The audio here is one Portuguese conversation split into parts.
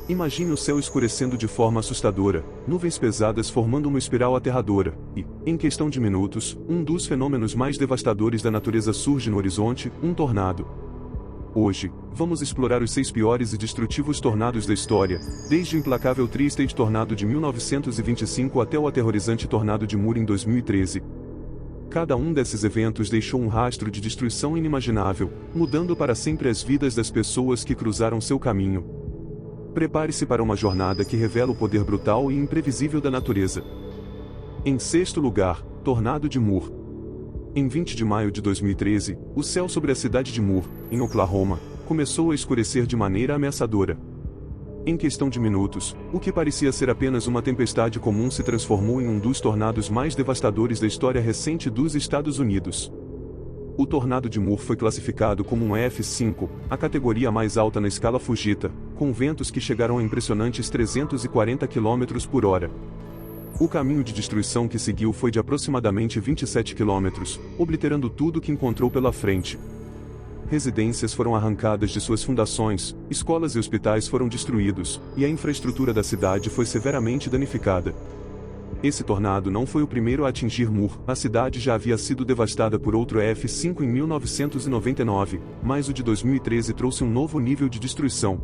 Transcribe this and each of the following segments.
Imagine o céu escurecendo de forma assustadora, nuvens pesadas formando uma espiral aterradora, e, em questão de minutos, um dos fenômenos mais devastadores da natureza surge no horizonte, um tornado. Hoje, vamos explorar os 6 piores e destrutivos tornados da história, desde o implacável Tri-State Tornado de 1925 até o aterrorizante Tornado de Moore em 2013. Cada um desses eventos deixou um rastro de destruição inimaginável, mudando para sempre as vidas das pessoas que cruzaram seu caminho. Prepare-se para uma jornada que revela o poder brutal e imprevisível da natureza. Em sexto lugar, Tornado de Moore. Em 20 de maio de 2013, o céu sobre a cidade de Moore, em Oklahoma, começou a escurecer de maneira ameaçadora. Em questão de minutos, o que parecia ser apenas uma tempestade comum se transformou em um dos tornados mais devastadores da história recente dos Estados Unidos. O Tornado de Moore foi classificado como um F5, a categoria mais alta na escala Fujita, com ventos que chegaram a impressionantes 340 km por hora. O caminho de destruição que seguiu foi de aproximadamente 27 km, obliterando tudo que encontrou pela frente. Residências foram arrancadas de suas fundações, escolas e hospitais foram destruídos, e a infraestrutura da cidade foi severamente danificada. Esse tornado não foi o primeiro a atingir Moore, a cidade já havia sido devastada por outro F5 em 1999, mas o de 2013 trouxe um novo nível de destruição.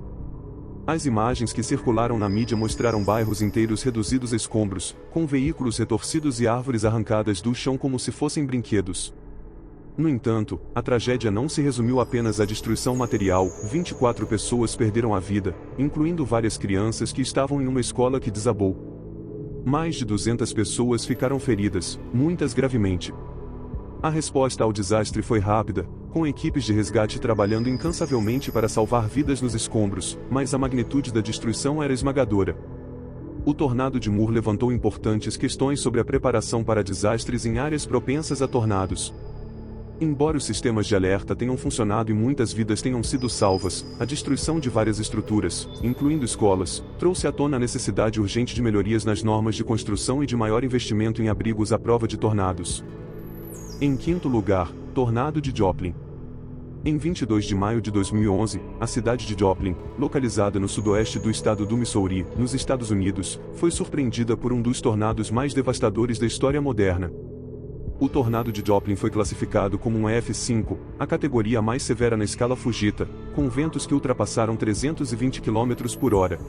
As imagens que circularam na mídia mostraram bairros inteiros reduzidos a escombros, com veículos retorcidos e árvores arrancadas do chão como se fossem brinquedos. No entanto, a tragédia não se resumiu apenas à destruição material, 24 pessoas perderam a vida, incluindo várias crianças que estavam em uma escola que desabou. Mais de 200 pessoas ficaram feridas, muitas gravemente. A resposta ao desastre foi rápida, com equipes de resgate trabalhando incansavelmente para salvar vidas nos escombros, mas a magnitude da destruição era esmagadora. O Tornado de Moore levantou importantes questões sobre a preparação para desastres em áreas propensas a tornados. Embora os sistemas de alerta tenham funcionado e muitas vidas tenham sido salvas, a destruição de várias estruturas, incluindo escolas, trouxe à tona a necessidade urgente de melhorias nas normas de construção e de maior investimento em abrigos à prova de tornados. Em quinto lugar, Tornado de Joplin. Em 22 de maio de 2011, a cidade de Joplin, localizada no sudoeste do estado do Missouri, nos Estados Unidos, foi surpreendida por um dos tornados mais devastadores da história moderna. O Tornado de Joplin foi classificado como um F5, a categoria mais severa na escala Fujita, com ventos que ultrapassaram 320 km por hora.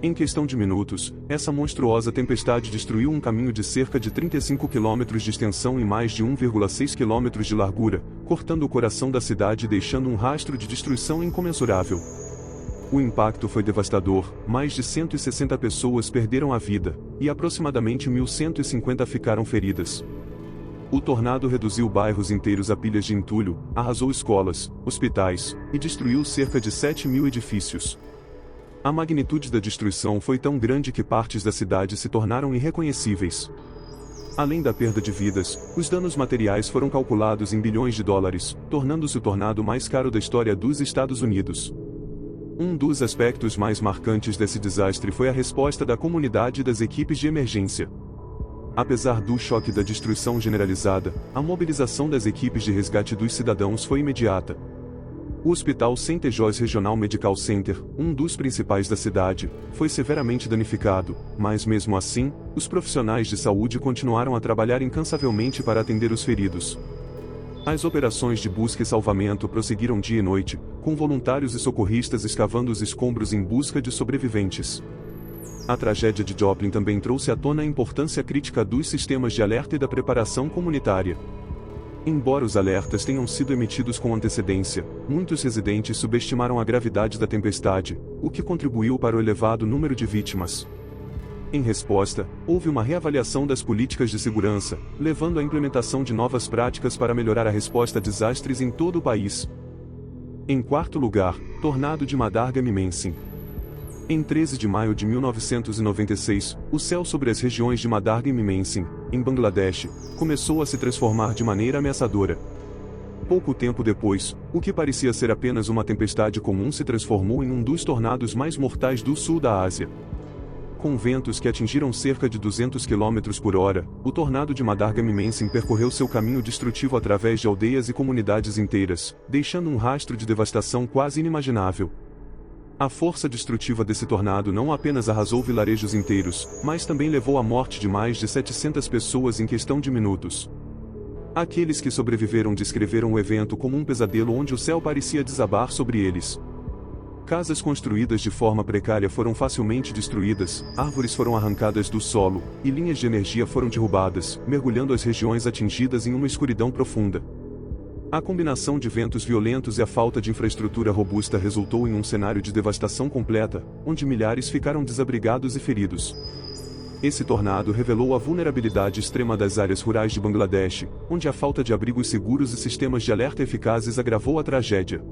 Em questão de minutos, essa monstruosa tempestade destruiu um caminho de cerca de 35 km de extensão e mais de 1,6 km de largura, cortando o coração da cidade e deixando um rastro de destruição incomensurável. O impacto foi devastador, mais de 160 pessoas perderam a vida, e aproximadamente 1.150 ficaram feridas. O tornado reduziu bairros inteiros a pilhas de entulho, arrasou escolas, hospitais, e destruiu cerca de 7.000 edifícios. A magnitude da destruição foi tão grande que partes da cidade se tornaram irreconhecíveis. Além da perda de vidas, os danos materiais foram calculados em bilhões de dólares, tornando-se o tornado mais caro da história dos Estados Unidos. Um dos aspectos mais marcantes desse desastre foi a resposta da comunidade e das equipes de emergência. Apesar do choque da destruição generalizada, a mobilização das equipes de resgate dos cidadãos foi imediata. O Hospital St. Joe's Regional Medical Center, um dos principais da cidade, foi severamente danificado, mas mesmo assim, os profissionais de saúde continuaram a trabalhar incansavelmente para atender os feridos. As operações de busca e salvamento prosseguiram dia e noite, com voluntários e socorristas escavando os escombros em busca de sobreviventes. A tragédia de Joplin também trouxe à tona a importância crítica dos sistemas de alerta e da preparação comunitária. Embora os alertas tenham sido emitidos com antecedência, muitos residentes subestimaram a gravidade da tempestade, o que contribuiu para o elevado número de vítimas. Em resposta, houve uma reavaliação das políticas de segurança, levando à implementação de novas práticas para melhorar a resposta a desastres em todo o país. Em quarto lugar, Tornado de Madargam-Mensing. Em 13 de maio de 1996, o céu sobre as regiões de Madargam-Mensing, em Bangladesh, começou a se transformar de maneira ameaçadora. Pouco tempo depois, o que parecia ser apenas uma tempestade comum se transformou em um dos tornados mais mortais do sul da Ásia. Com ventos que atingiram cerca de 200 km por hora, o tornado de Madargam-Mensing percorreu seu caminho destrutivo através de aldeias e comunidades inteiras, deixando um rastro de devastação quase inimaginável. A força destrutiva desse tornado não apenas arrasou vilarejos inteiros, mas também levou à morte de mais de 700 pessoas em questão de minutos. Aqueles que sobreviveram descreveram o evento como um pesadelo onde o céu parecia desabar sobre eles. Casas construídas de forma precária foram facilmente destruídas, árvores foram arrancadas do solo, e linhas de energia foram derrubadas, mergulhando as regiões atingidas em uma escuridão profunda. A combinação de ventos violentos e a falta de infraestrutura robusta resultou em um cenário de devastação completa, onde milhares ficaram desabrigados e feridos. Esse tornado revelou a vulnerabilidade extrema das áreas rurais de Bangladesh, onde a falta de abrigos seguros e sistemas de alerta eficazes agravou a tragédia.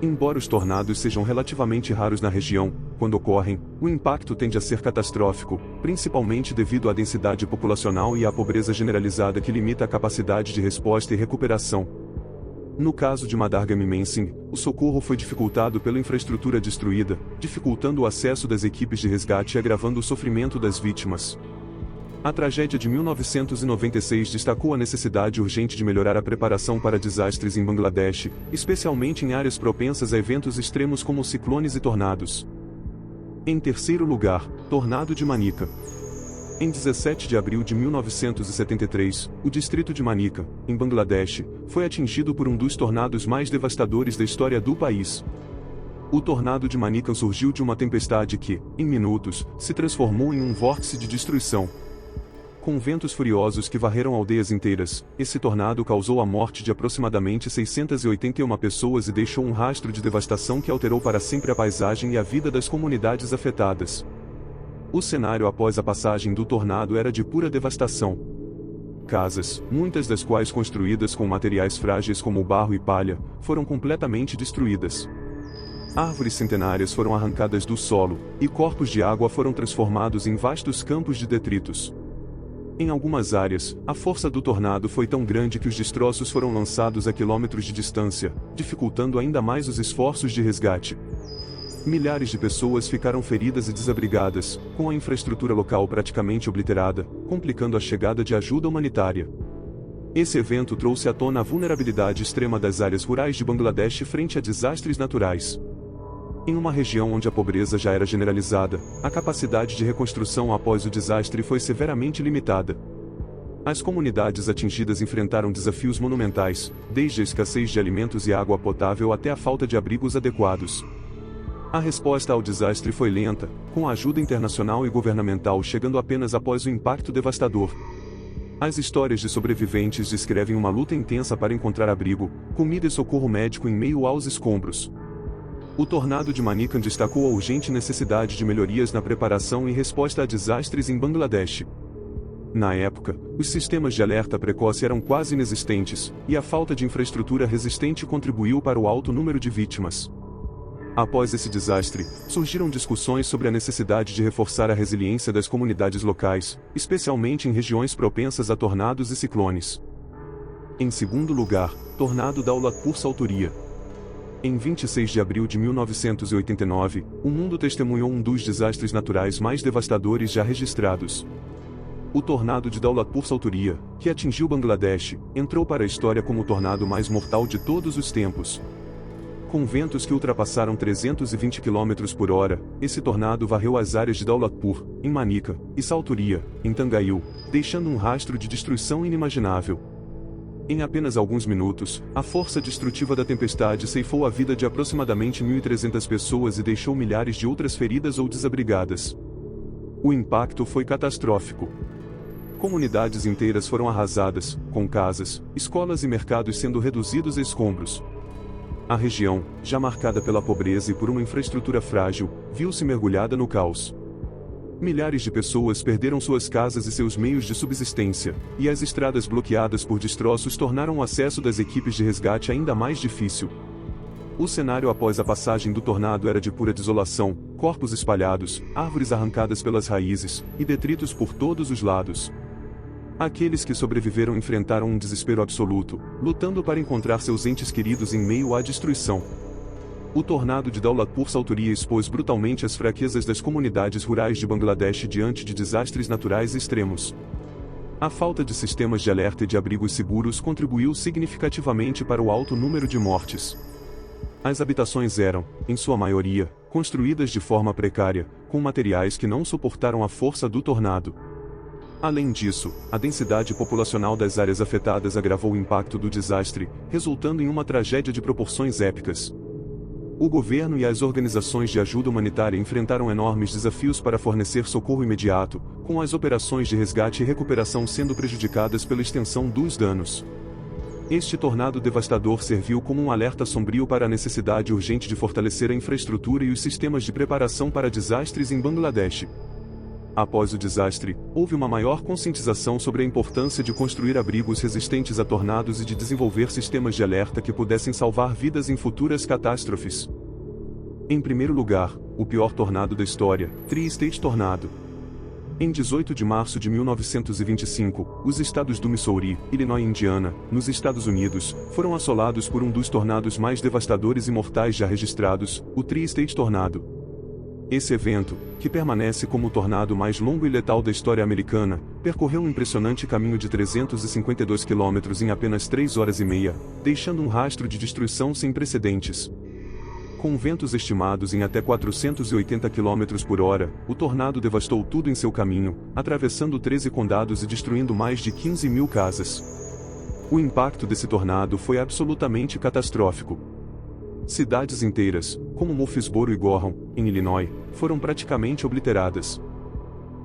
Embora os tornados sejam relativamente raros na região, quando ocorrem, o impacto tende a ser catastrófico, principalmente devido à densidade populacional e à pobreza generalizada que limita a capacidade de resposta e recuperação. No caso de Madargam Mensing, o socorro foi dificultado pela infraestrutura destruída, dificultando o acesso das equipes de resgate e agravando o sofrimento das vítimas. A tragédia de 1996 destacou a necessidade urgente de melhorar a preparação para desastres em Bangladesh, especialmente em áreas propensas a eventos extremos como ciclones e tornados. Em terceiro lugar, Tornado de Manica. Em 17 de abril de 1973, o distrito de Manica, em Bangladesh, foi atingido por um dos tornados mais devastadores da história do país. O tornado de Manica surgiu de uma tempestade que, em minutos, se transformou em um vórtice de destruição. Com ventos furiosos que varreram aldeias inteiras, esse tornado causou a morte de aproximadamente 681 pessoas e deixou um rastro de devastação que alterou para sempre a paisagem e a vida das comunidades afetadas. O cenário após a passagem do tornado era de pura devastação. Casas, muitas das quais construídas com materiais frágeis como barro e palha, foram completamente destruídas. Árvores centenárias foram arrancadas do solo, e corpos de água foram transformados em vastos campos de detritos. Em algumas áreas, a força do tornado foi tão grande que os destroços foram lançados a quilômetros de distância, dificultando ainda mais os esforços de resgate. Milhares de pessoas ficaram feridas e desabrigadas, com a infraestrutura local praticamente obliterada, complicando a chegada de ajuda humanitária. Esse evento trouxe à tona a vulnerabilidade extrema das áreas rurais de Bangladesh frente a desastres naturais. Em uma região onde a pobreza já era generalizada, a capacidade de reconstrução após o desastre foi severamente limitada. As comunidades atingidas enfrentaram desafios monumentais, desde a escassez de alimentos e água potável até a falta de abrigos adequados. A resposta ao desastre foi lenta, com a ajuda internacional e governamental chegando apenas após o impacto devastador. As histórias de sobreviventes descrevem uma luta intensa para encontrar abrigo, comida e socorro médico em meio aos escombros. O tornado de Manica destacou a urgente necessidade de melhorias na preparação e resposta a desastres em Bangladesh. Na época, os sistemas de alerta precoce eram quase inexistentes, e a falta de infraestrutura resistente contribuiu para o alto número de vítimas. Após esse desastre, surgiram discussões sobre a necessidade de reforçar a resiliência das comunidades locais, especialmente em regiões propensas a tornados e ciclones. Em segundo lugar, Tornado Daulatpur Salturia. Em 26 de abril de 1989, o mundo testemunhou um dos desastres naturais mais devastadores já registrados. O tornado de Daulatpur Salturia, que atingiu Bangladesh, entrou para a história como o tornado mais mortal de todos os tempos. Com ventos que ultrapassaram 320 km por hora, esse tornado varreu as áreas de Daulatpur, em Manica, e Salturia, em Tangail, deixando um rastro de destruição inimaginável. Em apenas alguns minutos, a força destrutiva da tempestade ceifou a vida de aproximadamente 1.300 pessoas e deixou milhares de outras feridas ou desabrigadas. O impacto foi catastrófico. Comunidades inteiras foram arrasadas, com casas, escolas e mercados sendo reduzidos a escombros. A região, já marcada pela pobreza e por uma infraestrutura frágil, viu-se mergulhada no caos. Milhares de pessoas perderam suas casas e seus meios de subsistência, e as estradas bloqueadas por destroços tornaram o acesso das equipes de resgate ainda mais difícil. O cenário após a passagem do tornado era de pura desolação, corpos espalhados, árvores arrancadas pelas raízes, e detritos por todos os lados. Aqueles que sobreviveram enfrentaram um desespero absoluto, lutando para encontrar seus entes queridos em meio à destruição. O tornado de Daulatpur Salturia expôs brutalmente as fraquezas das comunidades rurais de Bangladesh diante de desastres naturais extremos. A falta de sistemas de alerta e de abrigos seguros contribuiu significativamente para o alto número de mortes. As habitações eram, em sua maioria, construídas de forma precária, com materiais que não suportaram a força do tornado. Além disso, a densidade populacional das áreas afetadas agravou o impacto do desastre, resultando em uma tragédia de proporções épicas. O governo e as organizações de ajuda humanitária enfrentaram enormes desafios para fornecer socorro imediato, com as operações de resgate e recuperação sendo prejudicadas pela extensão dos danos. Este tornado devastador serviu como um alerta sombrio para a necessidade urgente de fortalecer a infraestrutura e os sistemas de preparação para desastres em Bangladesh. Após o desastre, houve uma maior conscientização sobre a importância de construir abrigos resistentes a tornados e de desenvolver sistemas de alerta que pudessem salvar vidas em futuras catástrofes. Em primeiro lugar, o pior tornado da história, Tri-State Tornado. Em 18 de março de 1925, os estados do Missouri, Illinois e Indiana, nos Estados Unidos, foram assolados por um dos tornados mais devastadores e mortais já registrados, o Tri-State Tornado. Esse evento, que permanece como o tornado mais longo e letal da história americana, percorreu um impressionante caminho de 352 quilômetros em apenas 3 horas e meia, deixando um rastro de destruição sem precedentes. Com ventos estimados em até 480 km por hora, o tornado devastou tudo em seu caminho, atravessando 13 condados e destruindo mais de 15 mil casas. O impacto desse tornado foi absolutamente catastrófico. Cidades inteiras, como Murfreesboro e Gorham, em Illinois, foram praticamente obliteradas.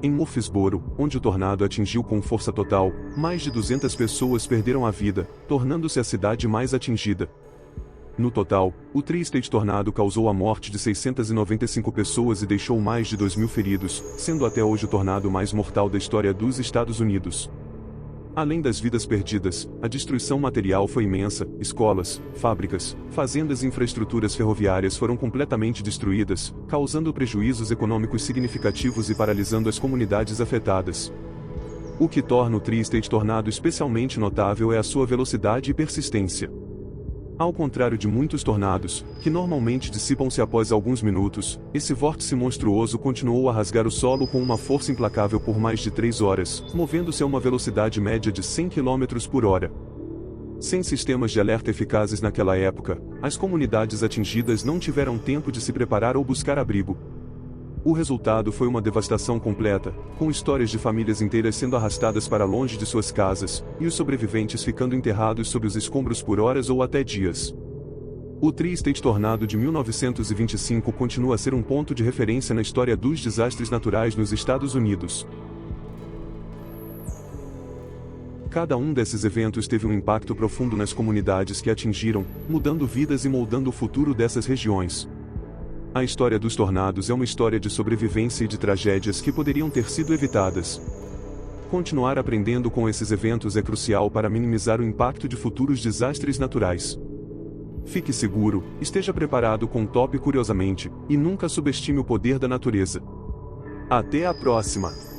Em Murfreesboro, onde o tornado atingiu com força total, mais de 200 pessoas perderam a vida, tornando-se a cidade mais atingida. No total, o Tri-State Tornado causou a morte de 695 pessoas e deixou mais de 2.000 feridos, sendo até hoje o tornado mais mortal da história dos Estados Unidos. Além das vidas perdidas, a destruição material foi imensa. Escolas, fábricas, fazendas e infraestruturas ferroviárias foram completamente destruídas, causando prejuízos econômicos significativos e paralisando as comunidades afetadas. O que torna o Tri-State Tornado especialmente notável é a sua velocidade e persistência. Ao contrário de muitos tornados, que normalmente dissipam-se após alguns minutos, esse vórtice monstruoso continuou a rasgar o solo com uma força implacável por mais de 3 horas, movendo-se a uma velocidade média de 100 km por hora. Sem sistemas de alerta eficazes naquela época, as comunidades atingidas não tiveram tempo de se preparar ou buscar abrigo. O resultado foi uma devastação completa, com histórias de famílias inteiras sendo arrastadas para longe de suas casas, e os sobreviventes ficando enterrados sob os escombros por horas ou até dias. O Tri-State Tornado de 1925 continua a ser um ponto de referência na história dos desastres naturais nos Estados Unidos. Cada um desses eventos teve um impacto profundo nas comunidades que atingiram, mudando vidas e moldando o futuro dessas regiões. A história dos tornados é uma história de sobrevivência e de tragédias que poderiam ter sido evitadas. Continuar aprendendo com esses eventos é crucial para minimizar o impacto de futuros desastres naturais. Fique seguro, esteja preparado com Top Curiosamente, e nunca subestime o poder da natureza. Até a próxima!